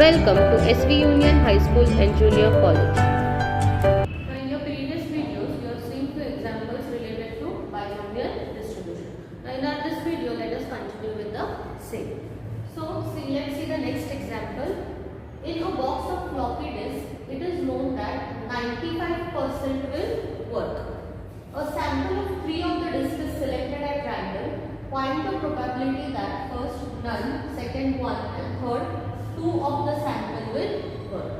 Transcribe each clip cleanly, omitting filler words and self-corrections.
Welcome to SV Union High School and Junior College. Now in your previous videos, you have seen two examples related to binomial distribution. Now in this video, let us continue with the same. So let's see the next example. In a box of floppy disk, it is known that 95% will work. A sample of 3 of the disk is selected at random. Find the probability that first none, second 1 and third 2 of the sample will work.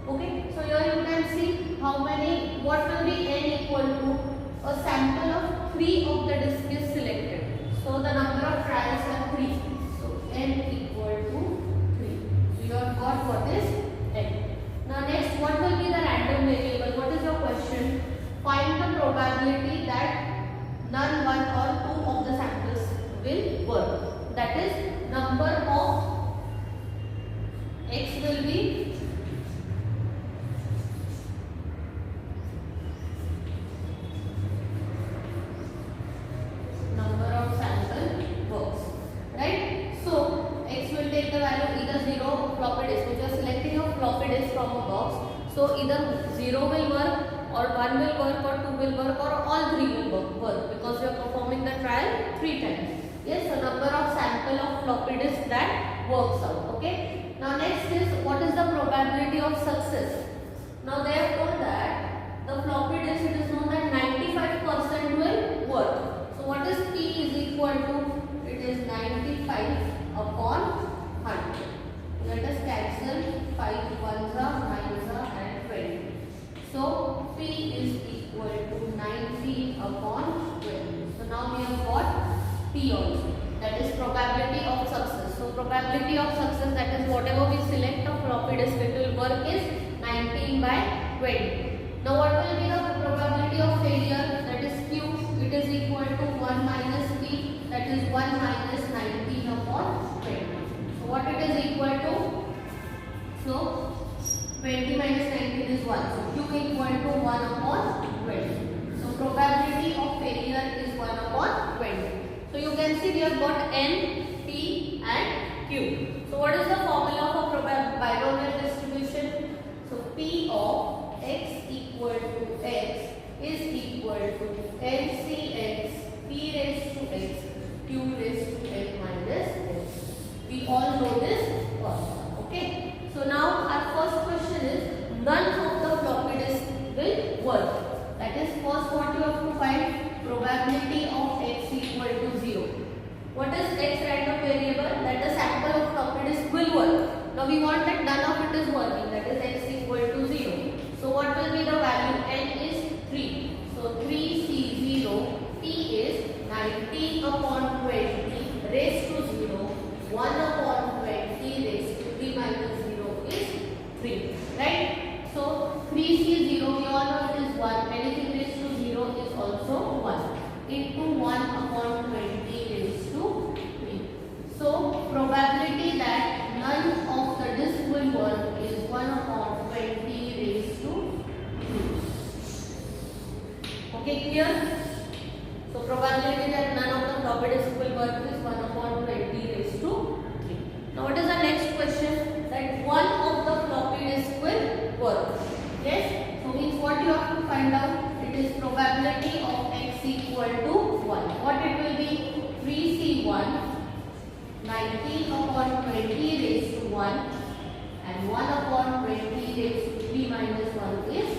Okay, so here you can see what will be n equal to a sample of 3 of the disk is selected. So the number of trials are 3. So n equal to 3. So you have got what is n. Now next, what will be the random variable? What is your question? Find the probability that none, 1 or 2 of the samples will work. That is, number of x will be number of sample works, right? So x will take the value either 0 floppy disk, which you are selecting a floppy disk from a box. So either 0 will work, or 1 will work, or 2 will work, or all 3 will work, because you are performing the trial 3 times. Yes, so number of sample of floppy disk that works out. Okay. Now next is, what is the probability of success? Now they have told that the floppy disk, it is known that 95% will work. So what is P is equal to? It is 95 upon 100. Let us cancel 5 ones are 9s are and 20. So P is equal to 90 upon 20. So now we have got P also. That is probability of success. So probability of success, that is whatever we select a floppy disk, it will work, is 19 by 20. Now what will be the probability of failure? That is Q. It is equal to 1 minus P. That is 1 minus 19 upon 20. So what it is equal to? So 20 minus 19 is 1. So Q equal to 1 upon 20. So probability of failure is 1 upon 20. So you can see we have got n, p and q. So what is the formula for binomial distribution? So p of x equal to x is equal to ncx p raised to x q raised to n minus x. We all know this formula. Okay. So now our first question is, none of the floppy disk will work. That is, first what you have to find? Probability of x equal to 0. What is x random variable? That the sample of floppy disk will work. Now we want that none of it is working. That is x equal to 0. So what will be the value? N is 3. So 3C0. T is 90 upon 20 raised to 0. 1 upon 20 raised to 3 minus 0 is 3. Right? So 3C0, we all know it is 1. Anything raised to 0 is also 1. Into 1 upon 20 raised to 3. So probability that none of the disk will work is 1 upon 20 raised to 3. Okay, clear? So probability that none of the floppy disk will work is 1 upon 20 raised to 3. Now what is the next question? That one of the floppy disk will work. Yes? So means what you have to find out? It is probability of x equal to 1. What it will be? 3C1, 19 upon 20 raised to 1 and 1 upon 20 raised to 3 minus 1 is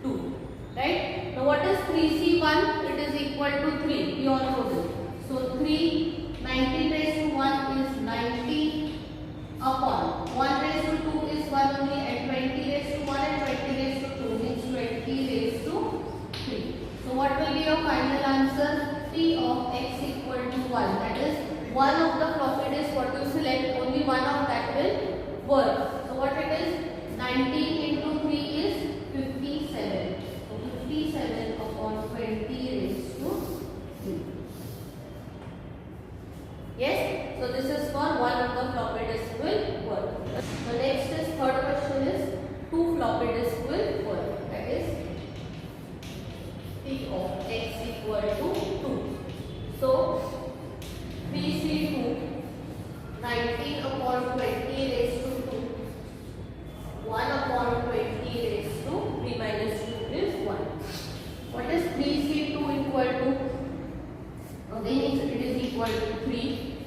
2. Right? Now what is 3C1? It is equal to 3. We all know this. So 3, 19 raised to 1 is 90 upon 1 raised to 2 is 1 only, and 20 raised to 1 and 20 raised to 2 means 20 raised to 3. So what will be your final answer? P of x equal to 1. That is, one of the floppy disk what you select, only one of that will work. So what it is? 19 into 3 is 57. So 57 upon 20 raised to 3. Yes? So this is for one of the floppy disk will work. The next is, third question is, 2 floppy disk will work. That is, P of x equal to 2. So 3C2, 19 upon 20 raised to 2 equal to 3,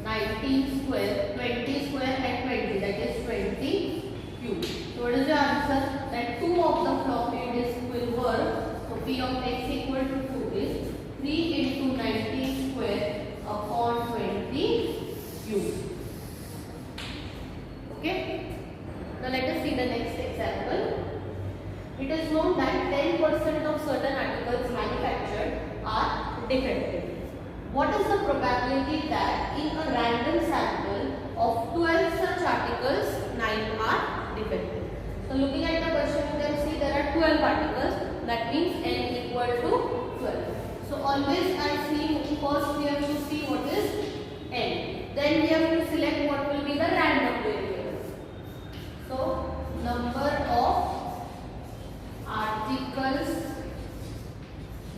19 square, 20 square and 20, that is 20 cube. So what is the answer? That 2 of the floppy disk will work. So P of x equal to 2 is 3 into 19 square upon 20 cube. Okay. Now let us see the next example. It is known that 10% of certain articles manufactured are defective. What is the probability that in a random sample of 12 such articles, 9 are defective? So looking at the question, you can see there are 12 articles. That means n equal to 12. So always I see, first we have to see what is n. Then we have to select what will be the random variable. So number of articles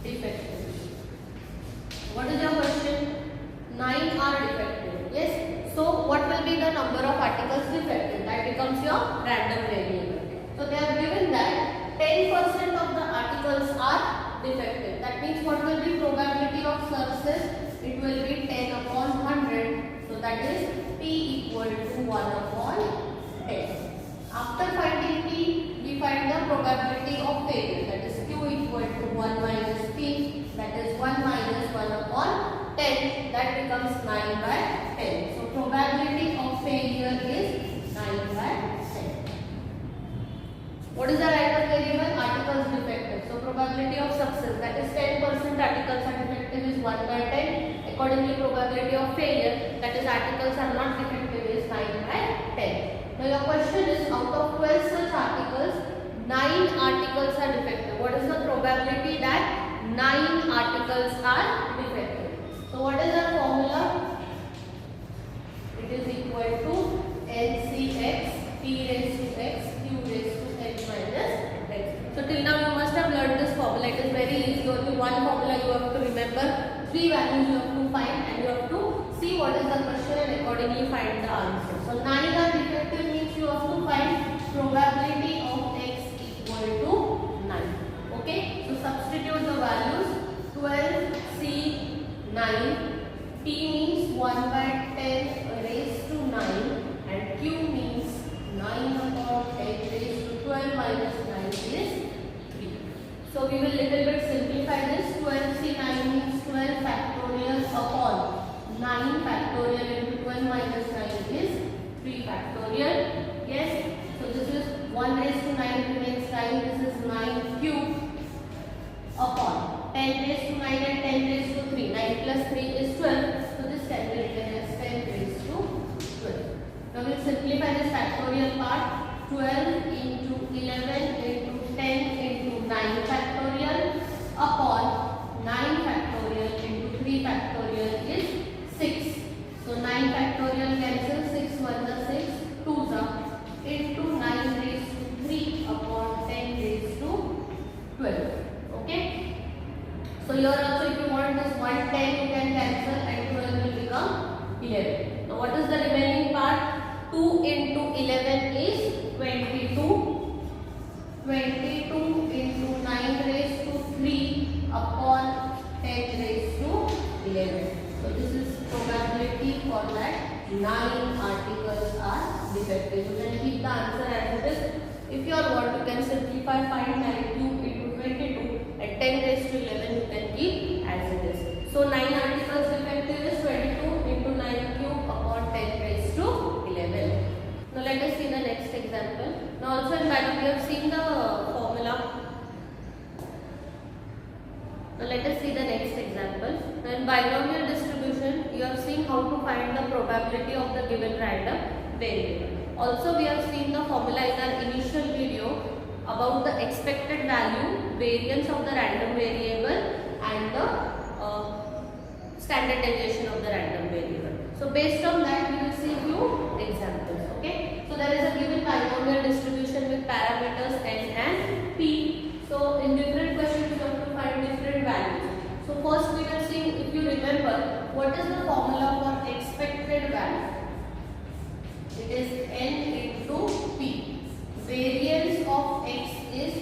defective. What is your question? 9 are defective. Yes. So what will be the number of articles defective? That becomes your random variable. So they have given that 10% of the articles are defective. That means what will be probability of success? It will be 10 upon 100. So that is P equal to 1 upon 10. After finding P, we find the probability of failure. That is Q equal to 1 minus P. That is 1 minus 1 upon 10. That becomes 9 by 10. So probability of failure is 9 by 10. What is the random variable? Articles defective. So probability of success, that is 10% articles are defective, is 1 by 10. Accordingly, probability of failure, that is articles are not defective, is 9 by 10. Now your question is, out of 12 such articles, 9 articles are defective. What is the probability that 9 articles are defective? So what is the formula? It is equal to NCX P raised to x Q raised to x minus x. So till now you must have learned this formula. It is very easy. Only one formula you have to remember. 3 values you have to find and you have to see what is the question and accordingly find the answer. So 9 are defective means you have to find probability of x equal to 9. Okay. So substitute the values. 12 C 9. P means 1 by 10 raised to 9 and Q means 9 upon 10 raised to 12 minus 9 is 3. So we will little bit simplify this. 12C9 means 12 factorial upon 9 factorial into 12 minus 9 is 3 factorial. Yes. So this is 1 raised to 9 remains 9. This is 9 cube upon 10 raised to 9 and 10 raised to 3. 9 plus 3 is 12. So this can be written as 10 raised to 12. Now we will simplify this factorial part. 12 into 11 into 10 into 9 factorial upon 9 factorial into 3 factorial is 6. So 9 factorial cancel, 6 1 the 6, 2 the into 9 raised to 3 upon 10 raised to 12. Okay. So here also if you want this 110 you can cancel and 12 will become 11. Now what is the remaining part? 2 into 11 is 22. 22 into 9 raised to 3 upon 10 raised to 11. So this is probability for that 9 articles are defective. You can keep the answer as it is. If you want, you can simplify, find 9 cube into 22 and 10 raised to 11 you can keep as it is. So 9 articles defective is 22 into 9 cube upon 10 raised to 11. Now let us see the next example. Now also in binomial we have seen the formula. Now let us see the next example. Now in binomial distribution you have seen how to find the probability of the given random variable. Also we have seen the formula in our initial video about the expected value, variance of the random variable and the standardization of the random variable. So based on that we will see few examples. Okay. So there is a given binomial distribution with parameters n and p. So in different questions you have to find different values. So first we will see, if you remember, what is the formula for expected value? It is n into p. Variance of x is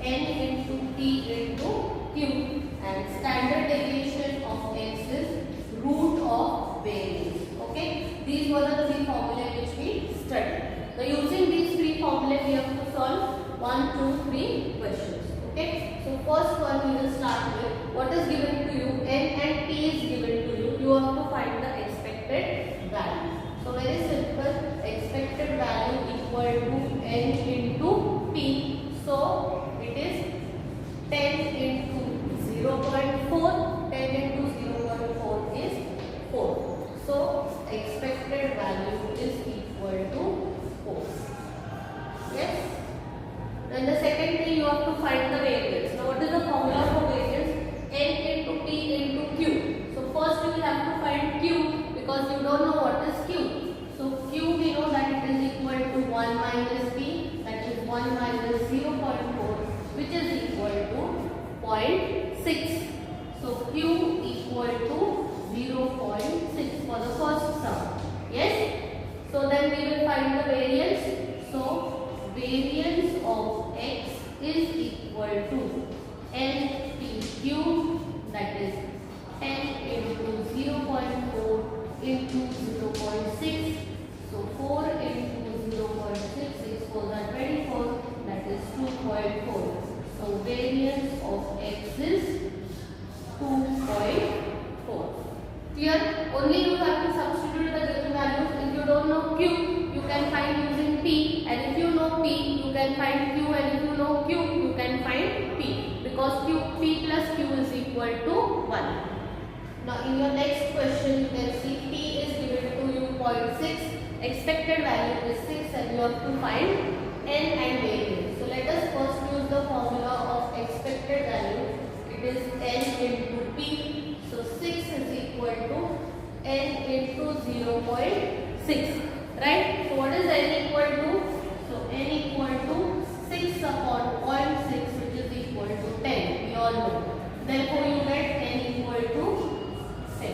n into p into q and standard deviation of x is what is given to you? N and P is given to you. You have to find the expected value. So very simple. Expected value equal to N into P. So it is 10 into 0.4. 10 into 0.4 is 4. So expected value is equal to 4. Yes. Then the second thing, you have to find the variance. Now what is the formula for variance? N into P into Q. So first you will have to find Q because you don't know what is Q. So Q we know that it is equal to 1 minus P, that is 1 minus 0.4, which is equal to 0.6. So Q equal to 0.6 for the first sum. Yes? So then we will find the variance. So variance of X is equal to NPQ, that is 10 into 0.4 into 0.6. So 4 into 0.6 is 4 are 24, that is 2.4. So variance of X is 2.4. Here only you have to substitute the given values. If you don't know Q, you can find using P, and if you know P, you can find Q, and if you know Q, you can find P, because P plus Q is equal to 1. Now in your next question, you can see P is given to you 0.6, expected value is 6, and you have to find N and variance. So let us first use the formula of expected value. It is N into P. So 6 is equal to N into 0.6. Right? So what is N equal to? So N equal to 6 upon 0.6, which is equal to 10. We all know. Therefore you get N equal to 10.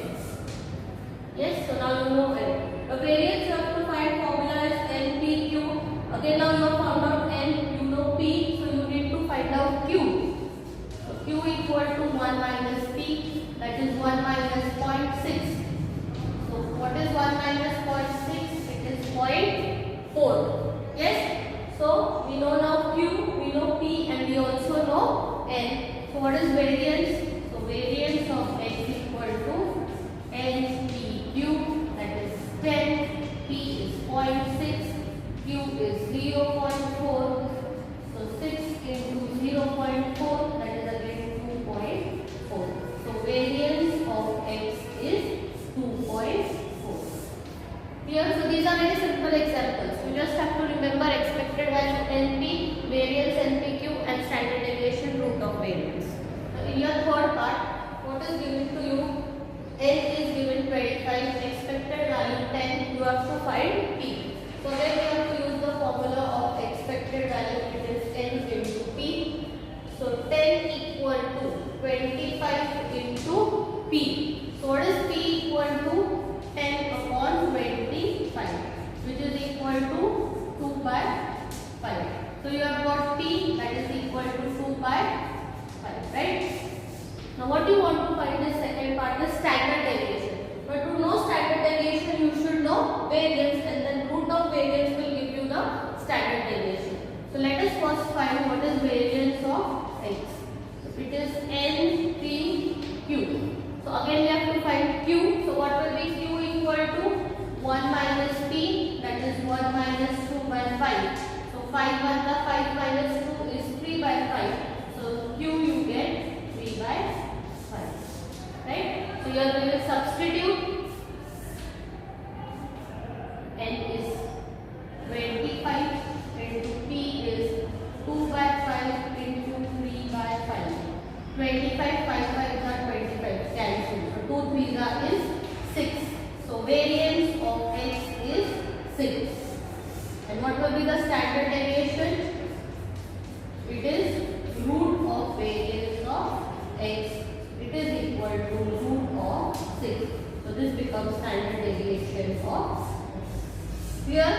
Yes, so now you know N. The variance you have to find formula is NPQ. Again now you have found out N, you know P, so you need to find out Q. So Q equal to 1 minus P, that is 1 minus 0.6. So what is 1 minus 0.6? It is 0.4. Yes? So we know now Q, we know P, and we also know N. So what is variance? So variance of X equal to NPQ, that is 10, P is 0.6, Q is 0.4. So 6 into 0.4, that is again 2.4. So variance of X is 2.4. Here, so these are very simple examples. You just have to remember expected value NP, variance NPQ, and standard deviation root of variance. Now in your third part, what is given to you? N is given 25, expected value 10, you have to find P. So then you have to use the formula of expected value, it is N into P. So 10 equal to 25 into P. So what is P equal to? 10 upon 25, which is equal to 2 by 5. So you have got P, that is equal to 2 by 5, right? Now what you want to find is second part is standard deviation. But to know standard deviation, you should know variance, and then root of variance will give you the standard deviation. So let us first find what is variance of X. So it is NPQ. So again we have to find Q. So what will be Q equal to? 1 minus P, that is 1 minus 2 by 5. So 5 minus 2 is 3 by 5. So Q you get 3 by 5. Right? So here we will substitute. N is 25 into P is 2 by 5 into 3 by 5. 25, 5 5 are 25, cancel. So 2 3 is 6. So variance of X is 6. And what will be the standard deviation? It is root of variance of X. It is equal to root of 6. So this becomes standard deviation of X. Here